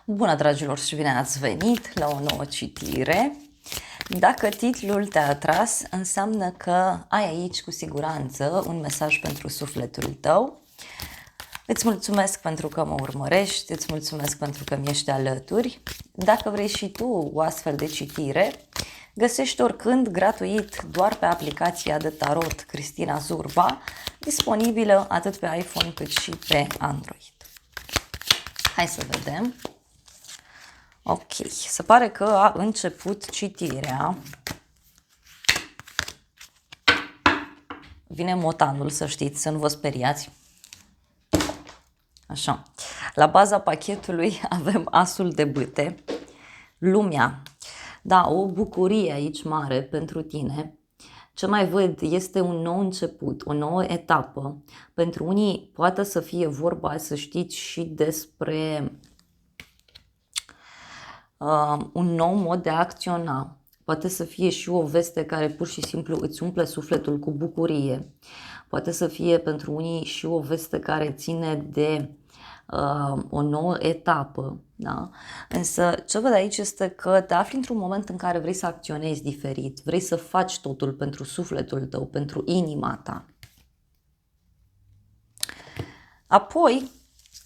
Bună, dragilor, și bine ați venit la o nouă citire. Dacă titlul te-a atras, înseamnă că ai aici cu siguranță un mesaj pentru sufletul tău. Îți mulțumesc pentru că mă urmărești, îți mulțumesc pentru că mi ești alături. Dacă vrei și tu o astfel de citire, găsești oricând gratuit doar pe aplicația de tarot Cristina Zurba, disponibilă atât pe iPhone cât și pe Android. Hai să vedem. Ok, se pare că a început citirea. Vine motanul, să știți, să nu vă speriați. Așa, la baza pachetului avem asul de bâte, lumea. Da, o bucurie aici mare pentru tine. Ce mai văd este un nou început, o nouă etapă. Pentru unii poate să fie vorba, să știți, și despre un nou mod de a acționa. Poate să fie și o veste care pur și simplu îți umple sufletul cu bucurie. Poate să fie pentru unii și o veste care ține de o nouă etapă. Da? Însă ce văd aici este că te afli într-un moment în care vrei să acționezi diferit, vrei să faci totul pentru sufletul tău, pentru inima ta. Apoi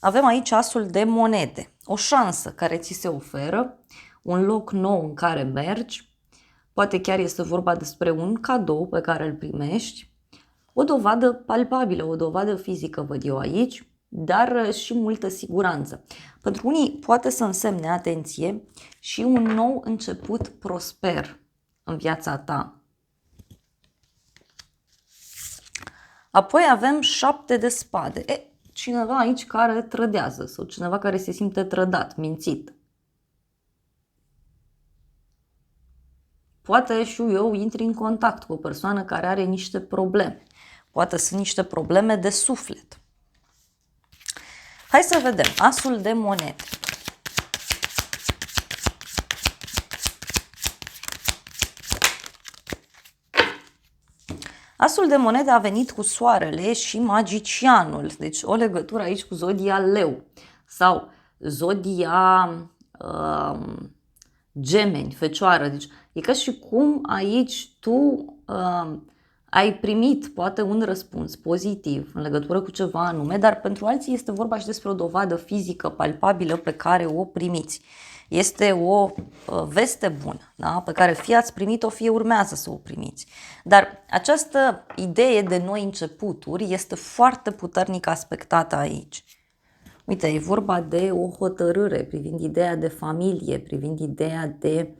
avem aici asul de monede, o șansă care ți se oferă, un loc nou în care mergi, poate chiar este vorba despre un cadou pe care îl primești, o dovadă palpabilă, o dovadă fizică văd eu aici, dar și multă siguranță. Pentru unii poate să însemne, atenție, și un nou început prosper în viața ta. Apoi avem 7 de spade. Cineva aici care trădează sau cineva care se simte trădat, mințit. Poate și eu intri în contact cu o persoană care are niște probleme. Poate sunt niște probleme de suflet. Hai să vedem. Asul de monede. Asul de monede a venit cu soarele și magicianul. Deci o legătură aici cu zodia leu sau zodia gemeni, fecioară. Deci e ca și cum aici tu ai primit poate un răspuns pozitiv în legătură cu ceva anume, dar pentru alții este vorba și despre o dovadă fizică palpabilă pe care o primiți. Este o veste bună, da? Pe care fie ați primit-o, fie urmează să o primiți. Dar această idee de noi începuturi este foarte puternic aspectată aici. Uite, e vorba de o hotărâre privind ideea de familie, privind ideea de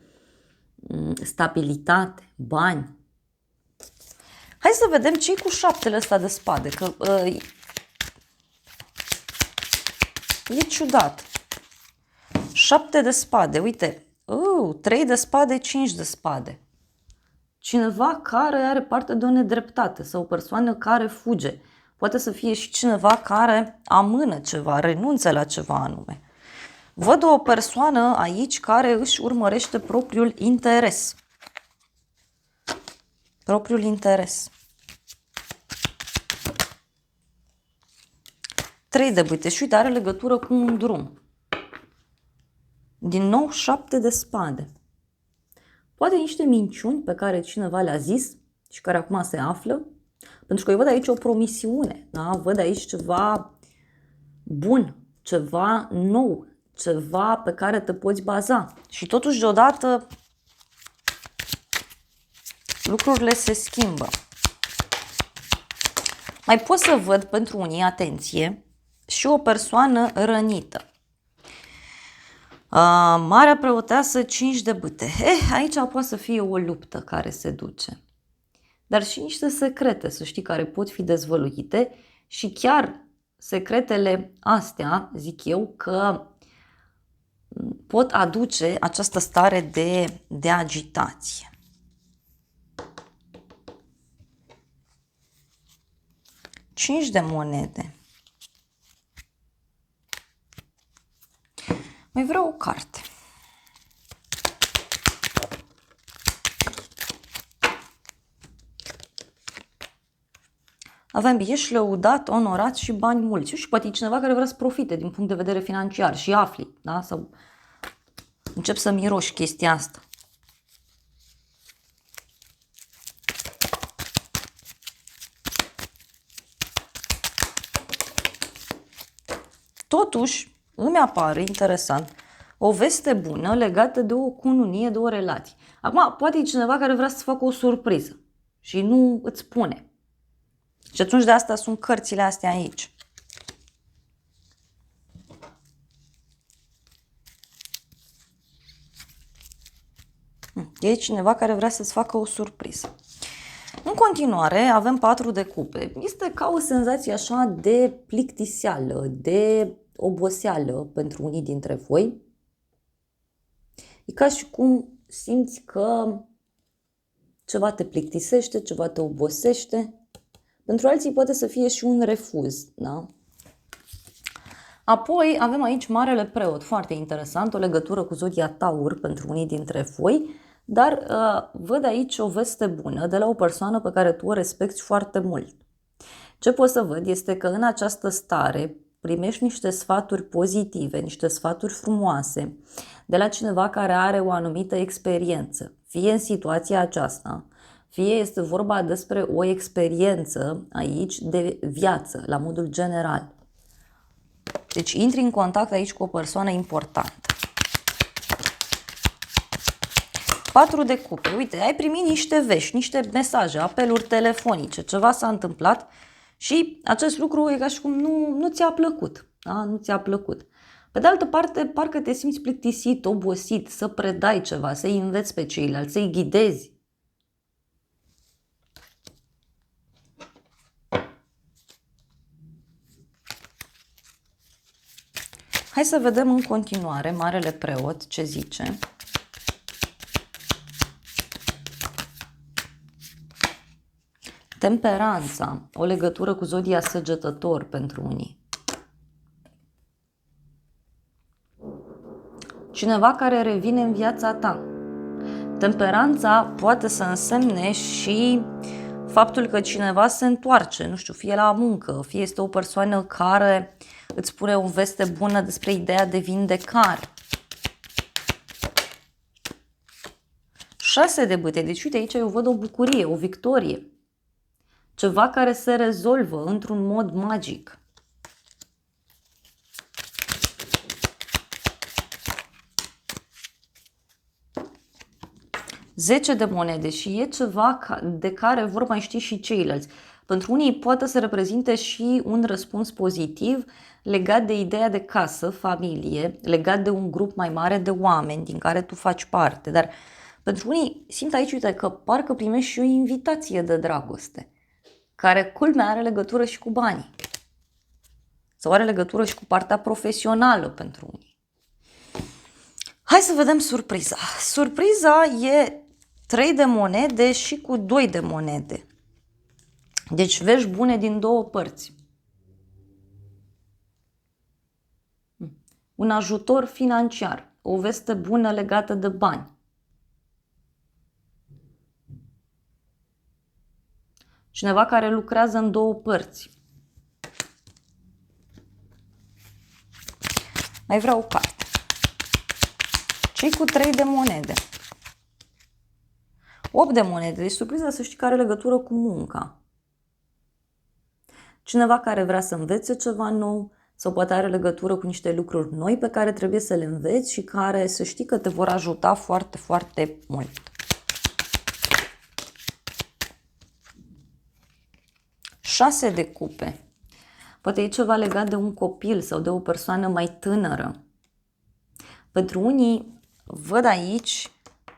stabilitate, bani. Hai să vedem ce-i cu 7-le ăsta de spade, că e ciudat. 7 de spade, uite, 3 de spade, 5 de spade. Cineva care are parte de o nedreptate sau o persoană care fuge. Poate să fie și cineva care amână ceva, renunță la ceva anume. Văd o persoană aici care își urmărește propriul interes. Propriul interes. 3 de bâte și uite, are legătură cu un drum. Din nou 7 de spade. Poate niște minciuni pe care cineva le-a zis și care acum se află. Pentru că eu văd aici o promisiune. Da? Văd aici ceva bun, ceva nou, ceva pe care te poți baza. Și totuși deodată lucrurile se schimbă. Mai pot să văd pentru unii, atenție, și o persoană rănită. Marea preoteasă, 5 de bâte. Aici poate să fie o luptă care se duce. Dar și niște secrete, să știi, care pot fi dezvăluite și chiar secretele astea, zic eu, că pot aduce această stare de agitație. Cinci de monede. Mai vreau o carte. Avem ești lăudat, onorat și bani mulți. Și poate e cineva care vrea să profite din punct de vedere financiar și afli, da? Sau Încep să miroși chestia asta. Totuși, îmi apare interesant o veste bună legată de o cununie, de o relație. Acum, poate e cineva care vrea să facă o surpriză și nu îți spune. Și atunci de asta sunt cărțile astea aici. E cineva care vrea să-ți facă o surpriză. În continuare, avem 4 de cupe. Este ca o senzație așa de plictiseală, de oboseală pentru unii dintre voi. E ca și cum simți că ceva te plictisește, ceva te obosește. Pentru alții poate să fie și un refuz, da? Apoi avem aici Marele Preot, foarte interesant, o legătură cu zodia Taur pentru unii dintre voi, dar văd aici o veste bună de la o persoană pe care tu o respecti foarte mult. Ce pot să văd este că în această stare primești niște sfaturi pozitive, niște sfaturi frumoase de la cineva care are o anumită experiență, fie în situația aceasta, fie este vorba despre o experiență aici de viață, la modul general. Deci intri în contact aici cu o persoană importantă. 4 de cupe. Uite, ai primit niște vești, niște mesaje, apeluri telefonice, ceva s-a întâmplat și acest lucru e ca și cum nu ți-a plăcut. Da? Nu ți-a plăcut. Pe de altă parte, parcă te simți plictisit, obosit, să predai ceva, să-i înveți pe ceilalți, să-i ghidezi. Hai să vedem în continuare Marele Preot ce zice. Temperanța, o legătură cu zodia Săgetător pentru unii. Cineva care revine în viața ta. Temperanța poate să însemne și faptul că cineva se întoarce, nu știu, fie la muncă, fie este o persoană care îți spune o veste bună despre ideea de vindecare. 6 de bâte, deci uite aici eu văd o bucurie, o victorie. Ceva care se rezolvă într-un mod magic. Zece de monede și e ceva de care vor mai ști și ceilalți. Pentru unii poate să reprezinte și un răspuns pozitiv legat de ideea de casă, familie, legat de un grup mai mare de oameni din care tu faci parte. Dar pentru unii simt aici, uite, că parcă primești și o invitație de dragoste, care culmea are legătură și cu banii. Sau are legătură și cu partea profesională pentru unii. Hai să vedem surpriza. Surpriza e 3 de monede și cu 2 de monede. Deci vești bune din două părți. Un ajutor financiar, o veste bună legată de bani. Cineva care lucrează în două părți. Mai vreau o carte. Cei cu 3 de monede. 8 de monede. Deci surpriza să știi că are legătură cu munca. Cineva care vrea să învețe ceva nou sau poate are legătură cu niște lucruri noi pe care trebuie să le înveți și care să știi că te vor ajuta foarte, foarte mult. Șase de cupe. Poate e ceva legat de un copil sau de o persoană mai tânără. Pentru unii văd aici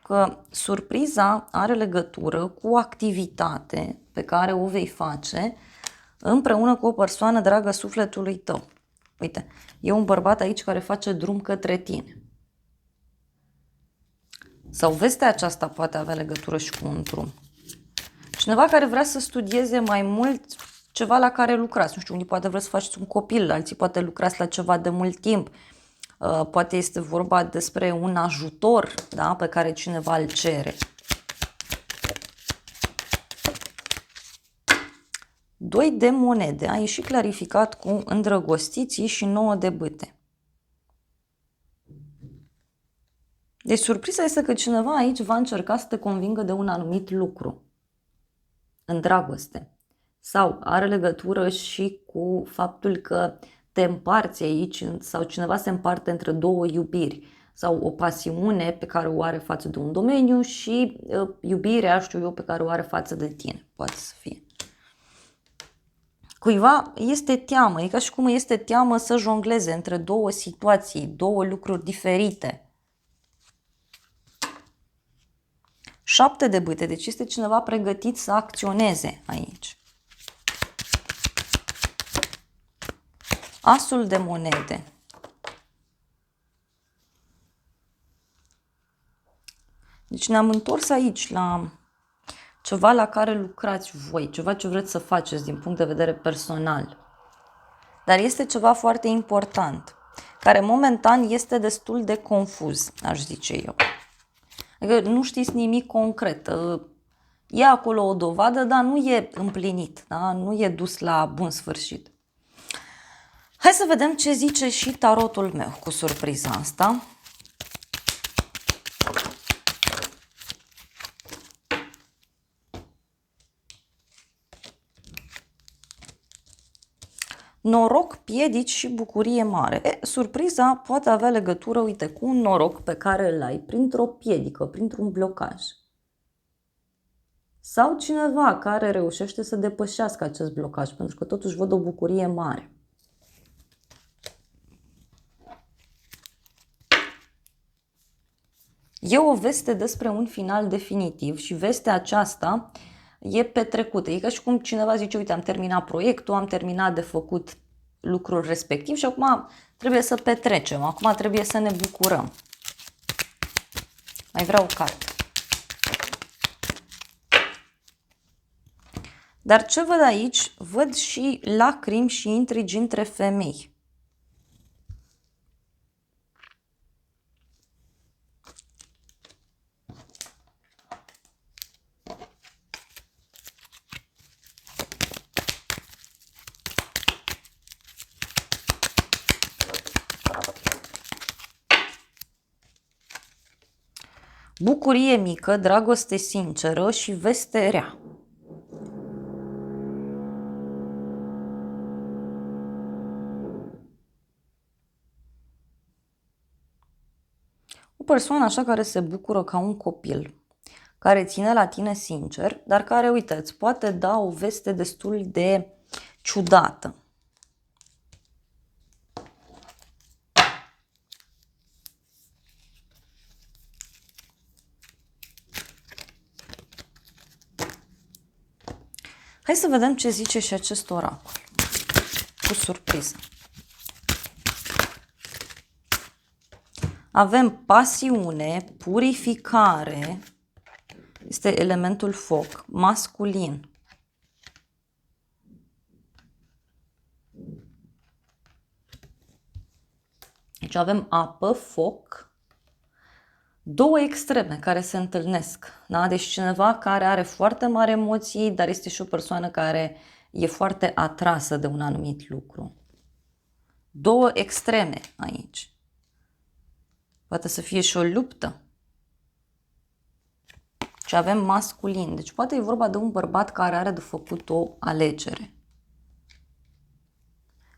că surpriza are legătură cu o activitate pe care o vei face împreună cu o persoană dragă sufletului tău. Uite, e un bărbat aici care face drum către tine. Sau vestea aceasta poate avea legătură și cu un drum. Cineva care vrea să studieze mai mult ceva la care lucrați. Nu știu, unii poate vrea să faceți un copil, alții poate lucrați la ceva de mult timp. Poate este vorba despre un ajutor, da, pe care cineva îl cere. 2 de monede. A ieșit clarificat cu îndrăgostiții și 9 de bâte. Deci surpriza este că cineva aici va încerca să te convingă de un anumit lucru în dragoste. Sau are legătură și cu faptul că te împarți aici sau cineva se împarte între două iubiri sau o pasiune pe care o are față de un domeniu și iubirea, știu eu, pe care o are față de tine. Poate să fie. Cuiva este teamă, e ca și cum este teamă să jongleze între două situații, două lucruri diferite. 7 de bâte, deci este cineva pregătit să acționeze aici. Asul de monede. Deci ne-am întors aici la ceva la care lucrați voi, ceva ce vreți să faceți din punct de vedere personal. Dar este ceva foarte important, care momentan este destul de confuz, aș zice eu. Adică nu știți nimic concret. E acolo o dovadă, dar nu e împlinit, da? Nu e dus la bun sfârșit. Hai să vedem ce zice și tarotul meu cu surpriza asta. Noroc, piedici și bucurie mare. Surpriza poate avea legătură, uite, cu un noroc pe care îl ai printr-o piedică, printr-un blocaj. Sau cineva care reușește să depășească acest blocaj, pentru că totuși văd o bucurie mare. E o veste despre un final definitiv și vestea aceasta e petrecută. E ca și cum cineva zice, uite, am terminat proiectul, am terminat de făcut lucrul respectiv și acum trebuie să petrecem, acum trebuie să ne bucurăm. Mai vreau o carte. Dar ce văd aici? Văd și lacrimi și intrigi între femei. Bucurie mică, dragoste sinceră și veste rea. O persoană așa care se bucură ca un copil, care ține la tine sincer, dar care, uite, îți poate da o veste destul de ciudată. Hai să vedem ce zice și acest oracol, cu surpriză. Avem pasiune, purificare, este elementul foc, masculin. Deci avem apă, foc, două extreme care se întâlnesc. Da? Deci cineva care are foarte mari emoții, dar este și o persoană care e foarte atrasă de un anumit lucru. Două extreme aici. Poate să fie și o luptă. Și avem masculin. Deci poate e vorba de un bărbat care are de făcut o alegere.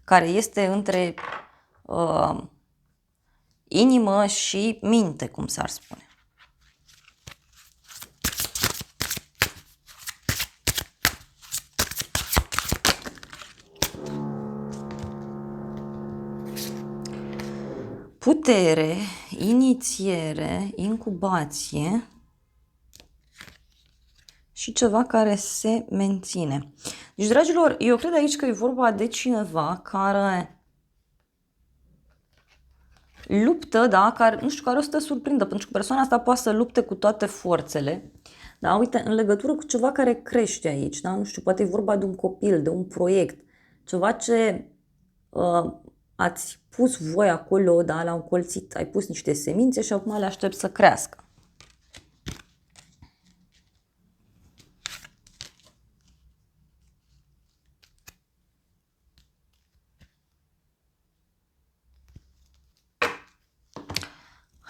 Care este între inimă și minte, cum s-ar spune. Putere, inițiere, incubație și ceva care se menține. Deci, dragilor, eu cred aici că e vorba de cineva care luptă, da, care, nu știu, care o să te surprindă, pentru că persoana asta poate să lupte cu toate forțele, da, uite, în legătură cu ceva care crește aici, da, nu știu, poate e vorba de un copil, de un proiect, ceva ce ați pus voi acolo, da, la un colțit, ai pus niște semințe și acum le aștept să crească.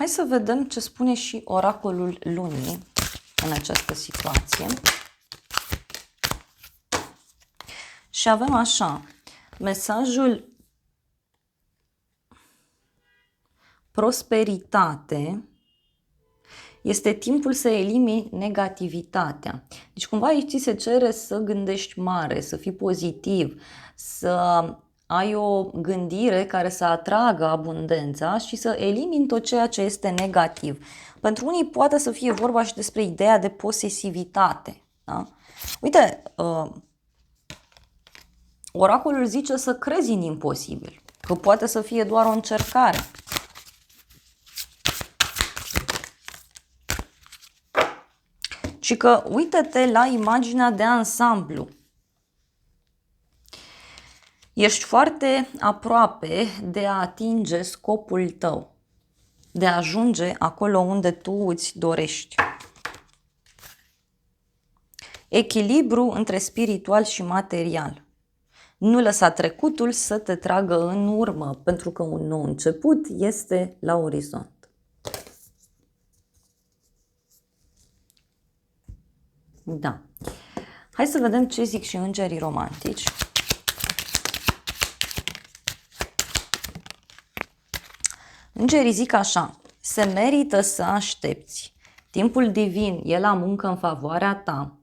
Hai să vedem ce spune și oracolul lunii în această situație. Și avem așa, mesajul prosperitate. Este timpul să elimini negativitatea. Deci cumva aici ți se cere să gândești mare, să fii pozitiv, să ai o gândire care să atragă abundența și să elimini tot ceea ce este negativ. Pentru unii poate să fie vorba și despre ideea de posesivitate. Da? Uite, oracolul zice să crezi în imposibil, că poate să fie doar o încercare. Și că uită-te la imaginea de ansamblu. Ești foarte aproape de a atinge scopul tău, de a ajunge acolo unde tu îți dorești. Echilibru între spiritual și material. Nu lăsa trecutul să te tragă în urmă, pentru că un nou început este la orizont. Da. Hai să vedem ce zic și îngerii romantici. Îngerii zic așa: se merită să aștepți. Timpul divin e la muncă în favoarea ta.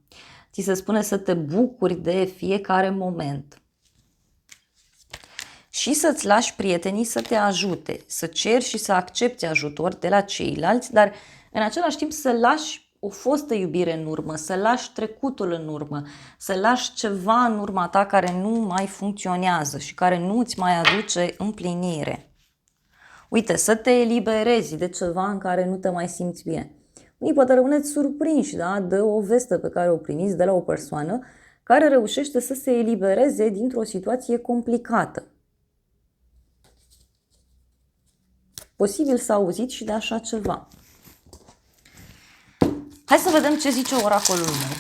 Ți se spune să te bucuri de fiecare moment. Și să-ți lași prietenii să te ajute, să ceri și să accepti ajutor de la ceilalți, dar în același timp să lași o fostă iubire în urmă, să lași trecutul în urmă, să lași ceva în urma ta care nu mai funcționează și care nu îți mai aduce împlinire. Uite, să te eliberezi de ceva în care nu te mai simți bine. Unii poate rămâneți surprinși, da, de o veste pe care o primiți de la o persoană care reușește să se elibereze dintr-o situație complicată. Posibil să auziți și de așa ceva. Hai să vedem ce zice oracolul meu.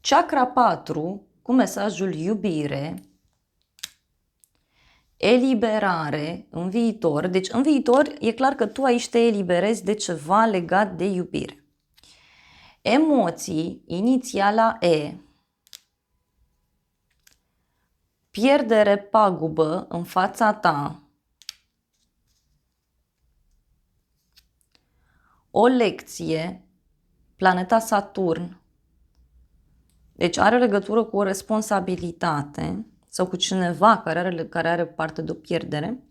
Chakra 4 cu mesajul iubire, eliberare în viitor. Deci în viitor e clar că tu aici te eliberezi de ceva legat de iubire. Emoții, inițiala E. Pierdere, pagubă în fața ta. O lecție, planeta Saturn. Deci are legătură cu o responsabilitate sau cu cineva care are parte de o pierdere.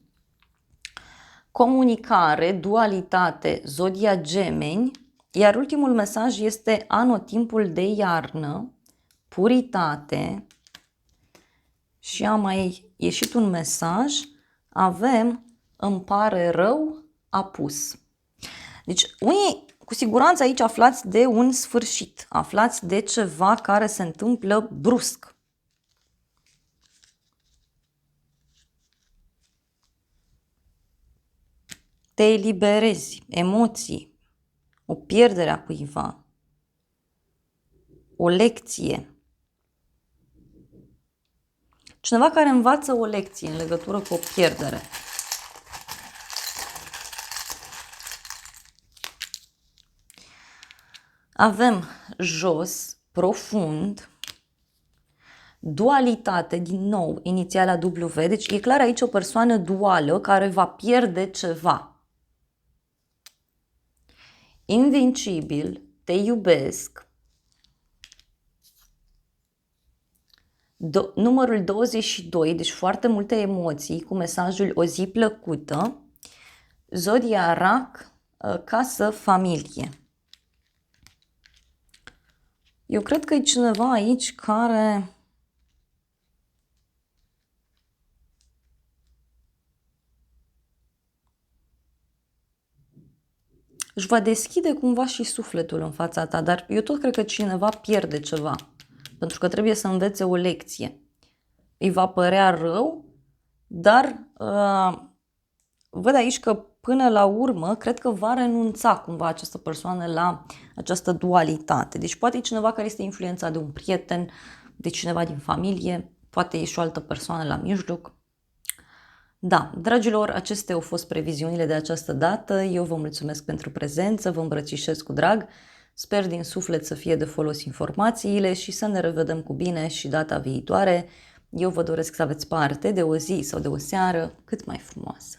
Comunicare, dualitate, zodia Gemeni. Iar ultimul mesaj este anotimpul de iarnă, puritate. Și a mai ieșit un mesaj, avem îmi pare rău, apus. Deci unii cu siguranță aici aflați de un sfârșit, aflați de ceva care se întâmplă brusc. Te eliberezi, emoții, o pierdere a cuiva, o lecție. Cineva care învață o lecție în legătură cu o pierdere. Avem jos, profund, dualitate, din nou, inițiala W, deci e clar aici o persoană duală care va pierde ceva. Invincibil, te iubesc. Numărul 22, deci foarte multe emoții cu mesajul o zi plăcută. Zodia Rac, casă, familie. Eu cred că e cineva aici care își va deschide cumva și sufletul în fața ta, dar eu tot cred că cineva pierde ceva, pentru că trebuie să învețe o lecție. Îi va părea rău, dar văd aici că până la urmă cred că va renunța cumva această persoană la această dualitate. Deci poate e cineva care este influențat de un prieten, de cineva din familie, poate e și o altă persoană la mijloc. Da, dragilor, acestea au fost previziunile de această dată. Eu vă mulțumesc pentru prezență, vă îmbrățișez cu drag. Sper din suflet să fie de folos informațiile și să ne revedem cu bine și data viitoare. Eu vă doresc să aveți parte de o zi sau de o seară cât mai frumoasă.